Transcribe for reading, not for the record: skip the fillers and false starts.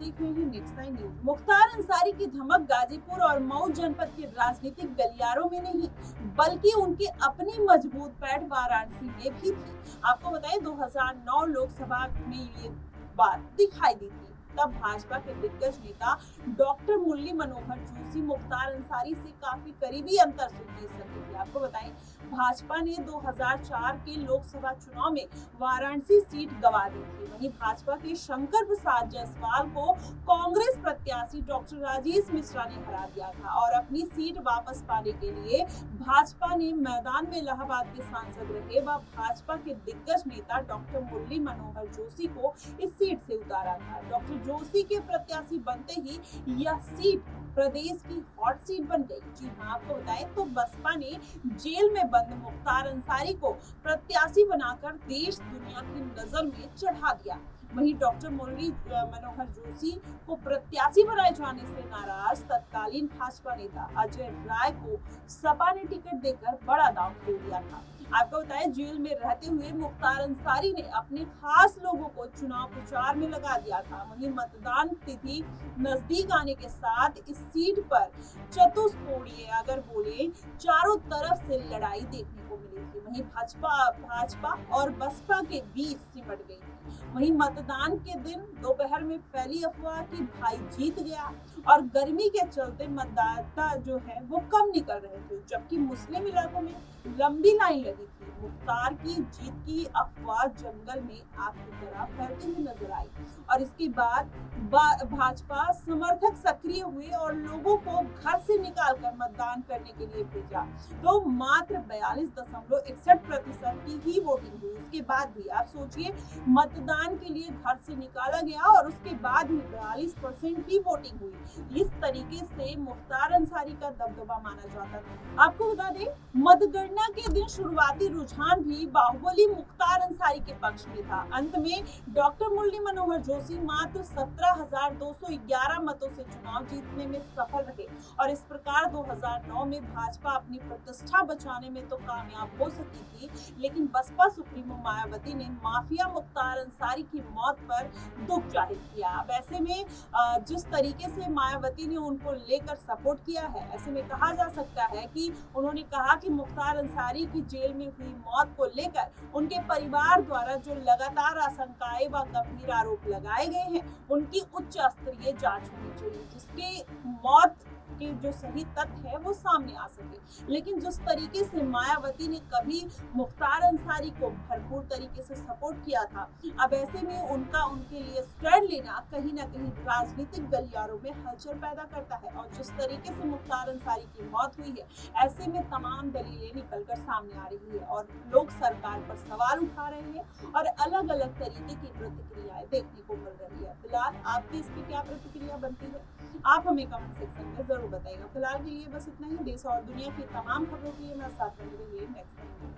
देख रहे हैं next time news. Mukhtar Ansari की धमक गाजीपुर और मऊ जनपद के राजनीतिक गलियारों में नहीं, बल्कि उनकी अपनी मजबूत पैठ वाराणसी में भी थी। आपको बताएं 2009 लोकसभा में ये बात दिखाई दी थी। तब भाजपा के दिग्गज नेता डॉक्टर मुरली मनोहर जोशी मुख्तार अंसारी से काफी करीबी अंतर से जीत सके थे। आपको बताएं भाजपा ने 2004 के लोकसभा चुनाव में वाराणसी सीट गंवा दी थी। वहीं भाजपा के शंकर प्रसाद जायसवाल को कांग्रेस प्रत्याशी डॉक्टर राजेश मिश्रा ने हरा दिया था और अपनी सीट वापस पाने के लिए भाजपा ने मैदान में इलाहाबाद के सांसद रहे व भाजपा के दिग्गज नेता डॉक्टर मुरली मनोहर जोशी को इस सीट से उतारा था। डॉक्टर जोशी के प्रत्याशी बनते ही यह सीट प्रदेश की हॉट सीट बन गई। जी हाँ, आपको बताएं तो बसपा ने जेल में बंद मुख्तार अंसारी को प्रत्याशी बनाकर देश दुनिया की नजर में चढ़ा दिया। वहीं डॉक्टर मुरली मनोहर जोशी को प्रत्याशी बनाए जाने से नाराज तत्कालीन भाजपा नेता अजय राय को सपा ने टिकट देकर बड़ा दांव खेल दिया था। आपको बताएं जेल में रहते हुए मुख्तार अंसारी ने अपने खास लोगों को चुनाव प्रचार में लगा दिया था। वहीं मतदान तिथि नजदीक आने के साथ इस सीट पर चतुष्कोणीय अगर बोले चारों तरफ से लड़ाई देखने को मिली थी। वहीं भाजपा और बसपा के बीच सिमट गई थी। वहीं मतदान के दिन दोपहर में फैली अफवाह कि भाई जीत गया और गर्मी के चलते मतदाता जो है वो कम निकल रहे थे, जबकि मुस्लिम इलाकों में लंबी लाइन लगी थी। मुख्तार की जीत की अफवाह जंगल में आग की तरह फैलती हुई नजर आई और इसके बाद भाजपा समर्थक सक्रिय हुए और लोगों को घर से निकालकर मतदान करने के लिए भेजा। तो मात्र 42.61% की ही वोटिंग हुई। उसके बाद भी आप सोचिए मतदान के लिए घर से निकाला गया और उसके बाद भी 42% की वोटिंग हुई। इस तरीके से मुख्तार अंसारी का दबदबा माना जाता था। आपको बता दें मतगणना के दिन शुरुआती रुझान भी बाहुबली मुख्तार अंसारी के पक्ष में था। अंत में डॉक्टर मुरली मनोहर जोशी मात्र 17,211 मतों से चुनाव जीतने में सफल रहे और इस प्रकार 2009 में भाजपा अपनी प्रतिष्ठा बचाने में तो कामयाब हो सकी थी, लेकिन बसपा सुप्रीमो मायावती ने माफिया मुख्तार अंसारी की मौत पर दुख जाहिर किया। अब ऐसे में जिस तरीके से मायावती ने उनको लेकर सपोर्ट किया है, ऐसे में कहा जा सकता है कि उन्होंने कहा कि मुख्तार अंसारी की जेल में हुई मौत को लेकर उनके परिवार द्वारा जो लगातार आशंकाएं व गंभीर आरोप लगाए गए हैं, उनकी उच्च स्तरीय जांच होनी चाहिए, जिसके मौत के जो सही तथ्य है वो सामने आ सके। लेकिन जिस तरीके से मायावती ने कभी मुख्तार अंसारी को भरपूर तरीके से सपोर्ट किया था, अब ऐसे में उनके लिए स्टैंड लेना कहीं ना कहीं राजनीतिक गलियारों में हलचल पैदा करता है। और जिस तरीके से मुख्तार अंसारी की मौत हुई है, ऐसे में तमाम दलीलें निकलकर सामने आ रही है और लोग सरकार पर सवाल उठा रहे हैं और अलग अलग तरीके की प्रतिक्रियाएं देखने को मिल रही है। फिलहाल आपकी इस पर क्या प्रतिक्रिया बनती है, आप हमें कमेंट सेक्शन में जरूर बताइएगा। फिलहाल के लिए बस इतना ही। देश और दुनिया की तमाम खबरों के लिए मेरे साथ बने रहिए नेक्स्ट टाइम।